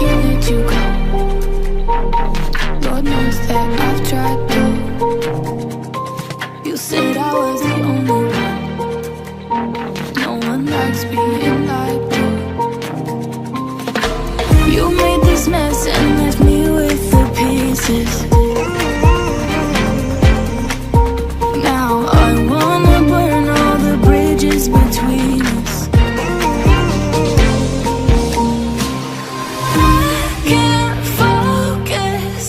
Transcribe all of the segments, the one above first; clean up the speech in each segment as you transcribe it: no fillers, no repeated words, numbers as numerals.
can't let you go. Lord knows that I've tried to. You said I was the only one. No one likes being lied to. You made this mess and left me with the pieces. Now I wanna burn all the bridges between us. I can't focus,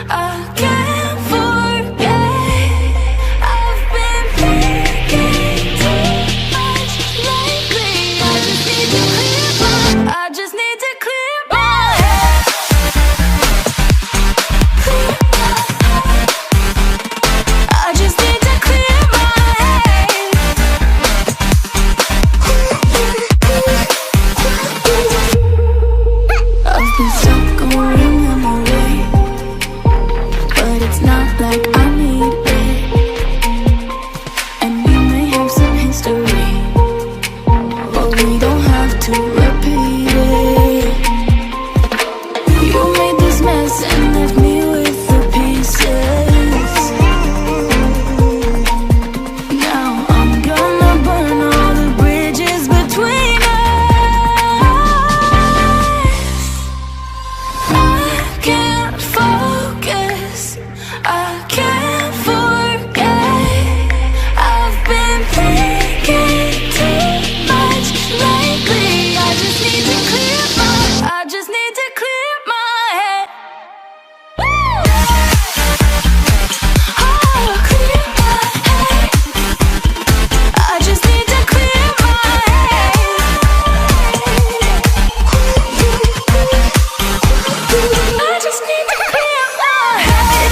I can't forget. I've been thinking too much lately. I just need to clear my head. I just need to clear my head. I've been stuck going on my way, but it's not like I need it. And we may have some history, but we don't have to repeat it. You made this mess and left me with the pieces. Now I'm gonna burn all the bridges between us. I can't focus, I can't forget. I've been thinking too much lately. I just need to clear my head. Oh, clear my head. I just need to clear my head. I just need to clear my head.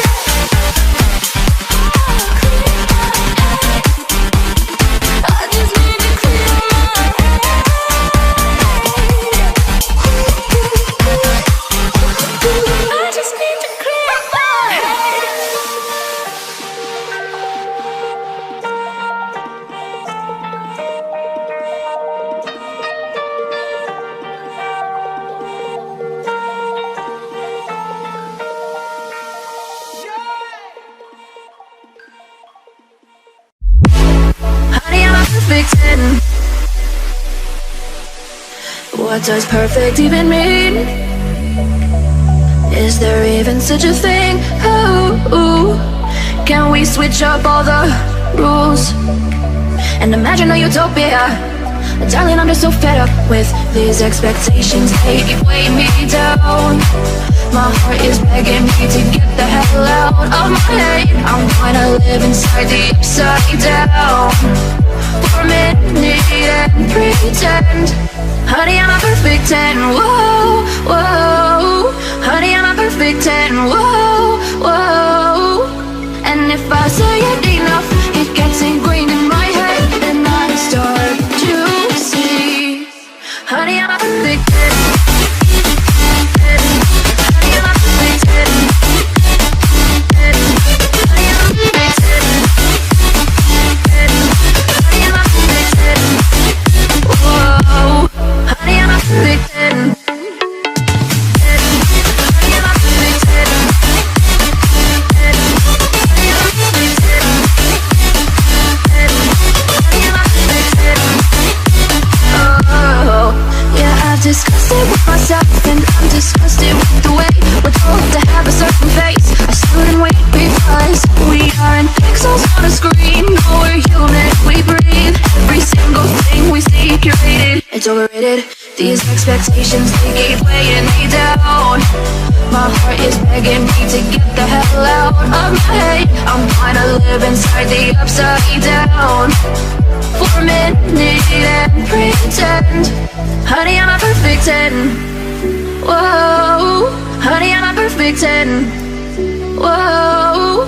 I just need to clear my head. I just need to clear my head. Honey, I'm a perfect 10. What does perfect even mean? Is there even such a thing? Ooh, can we switch up all the rules and imagine a utopia? Darling, I'm just so fed up with these expectations. They weigh me down. My heart is begging me to get the hell out of my head. I'm gonna live inside the upside down for a minute and pretend. Honey, I'm a perfect 10. Whoa, whoa. Honey, I'm a perfect 10. Whoa, whoa. And if I say it enough, it gets ingrained in my head, and I start to see. Honey, I'm a perfect 10. Honey, I'm a perfect 10. Honey, I'm a perfect 10. Honey, I'm a perfect 10. Whoa. Honey, I'm a perfect 10. Honey, I'm a perfect 10. Disgusted with myself, and I'm disgusted with the way we're told to have a certain face. I stood and wait because we aren't pixels on a screen. No, we're human, we breathe. Every single thing we see curated, it's overrated. These expectations, they keep weighing me down. My heart is begging me to get the hell out of my head. I'm trying to live inside the upside down for a minute and pretend. Honey, I'm a perfect 10. Whoa. Honey, I'm a perfect 10. Whoa.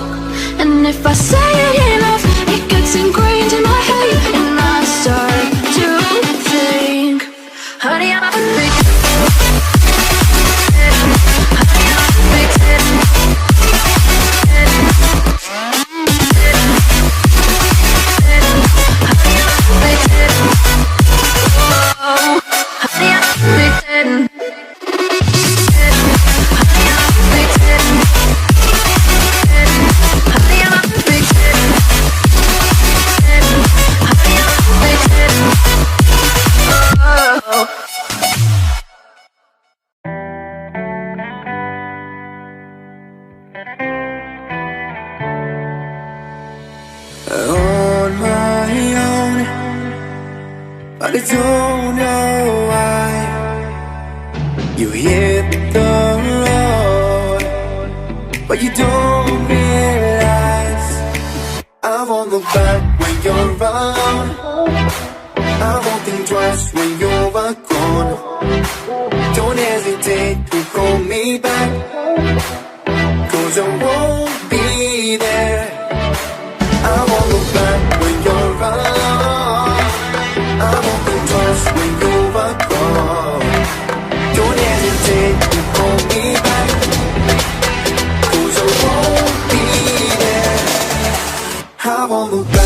And if I say it enough, it gets ingrained in my head, and I start to think. Honey, I'm a perfect 10. Honey, I'm a perfect 10. Honey, I'm a perfect 10. Whoa. Honey, I'm a perfect 10. you don't realize I won't look back when you're around. I won't think twice when you're gone. Don't hesitate to call me back, 'cause I won't be there. I won't look back when you're around. I won't think twice when you're gone. Don't hesitate to call me back, 'cause I won't be there. I won't look back.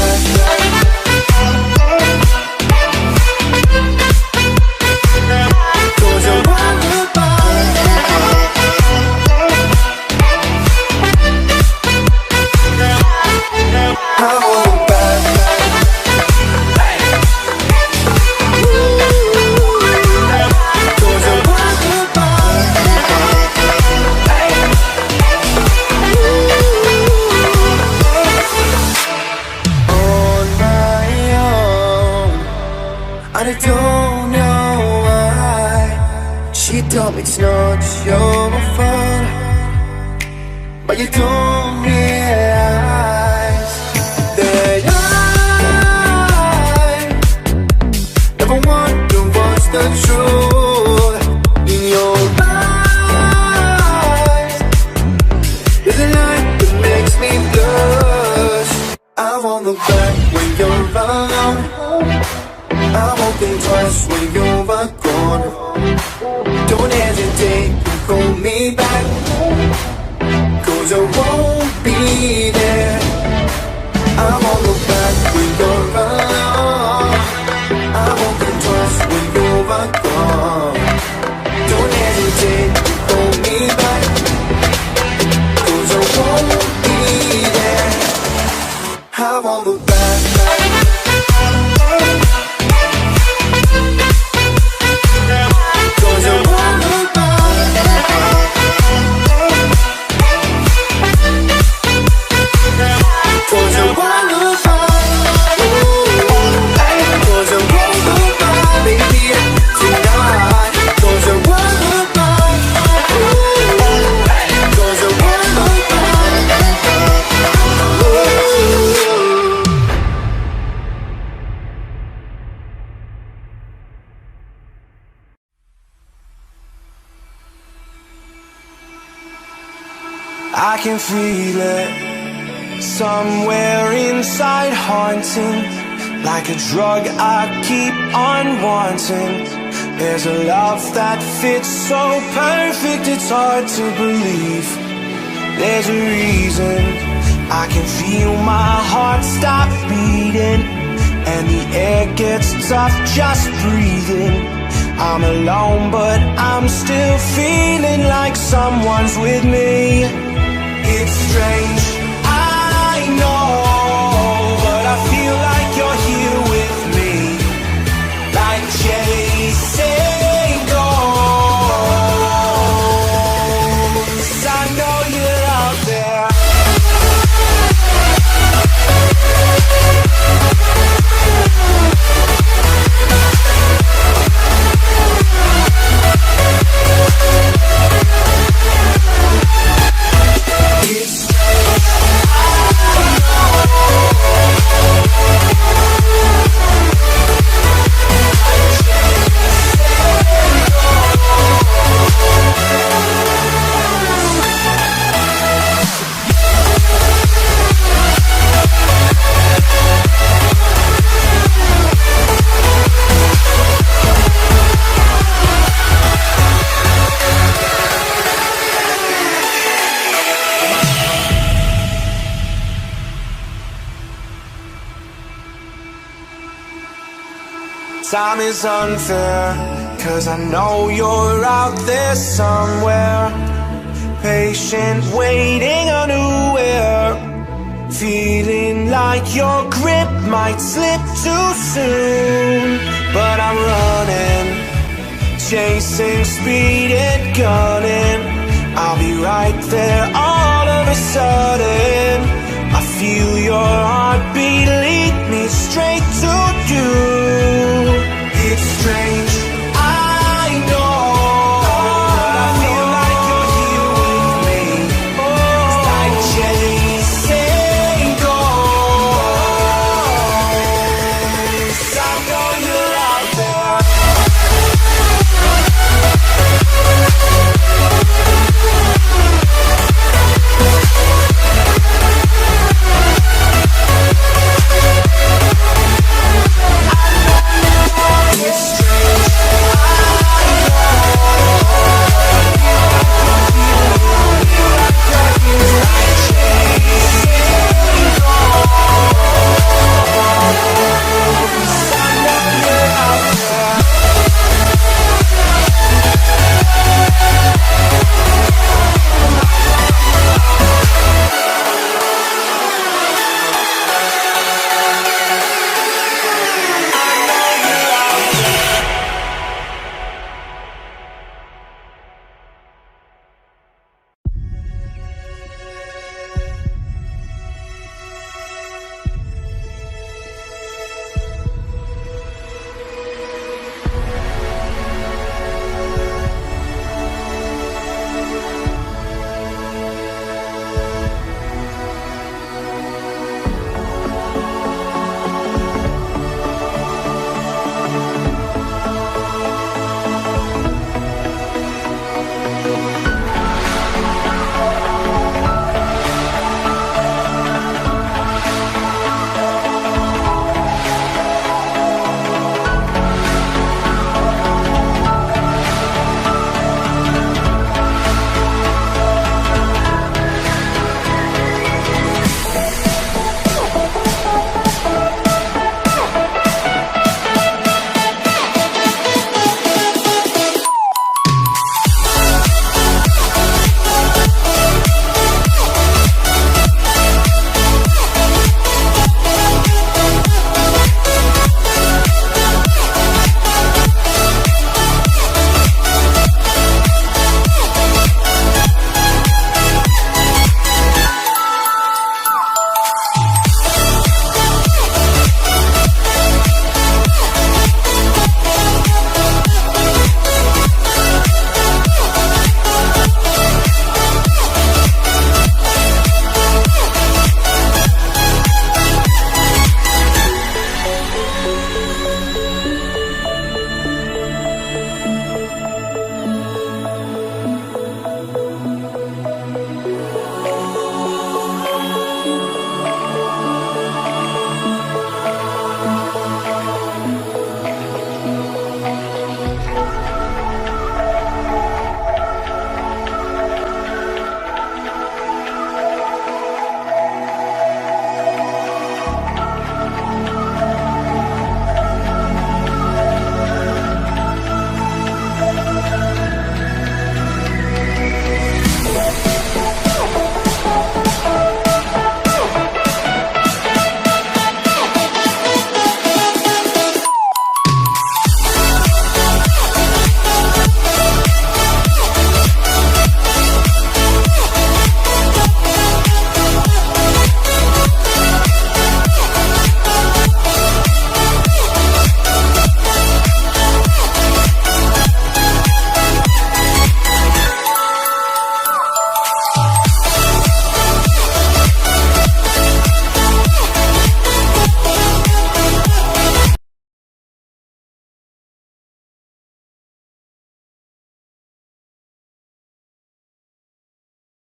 I don't know why she told me it's not your fault, but you don't realize that I never want to watch the truth in your eyes. There's a light that makes me blush. I won't look back when you're around. I won't think twice when you're gone. Don't hesitate to call me back, 'cause I won't be there. I won't look back when you're around. I won't think twice when you're gone. Don't hesitate to call me back, 'cause I won't be there. I won't look back. I can feel it somewhere inside, haunting like a drug I keep on wanting. There's a love that fits so perfect, it's hard to believe. There's a reason I can feel my heart stop beating, and the air gets tough just breathing. I'm alone, but I'm still feeling like someone's with me. It's strange, I know, but I feel like you're here with me, like chasing ghosts. I know you're out there. Time is unfair, 'cause I know you're out there somewhere, patient, waiting unaware, feeling like your grip might slip too soon. But I'm running, chasing speed and gunning,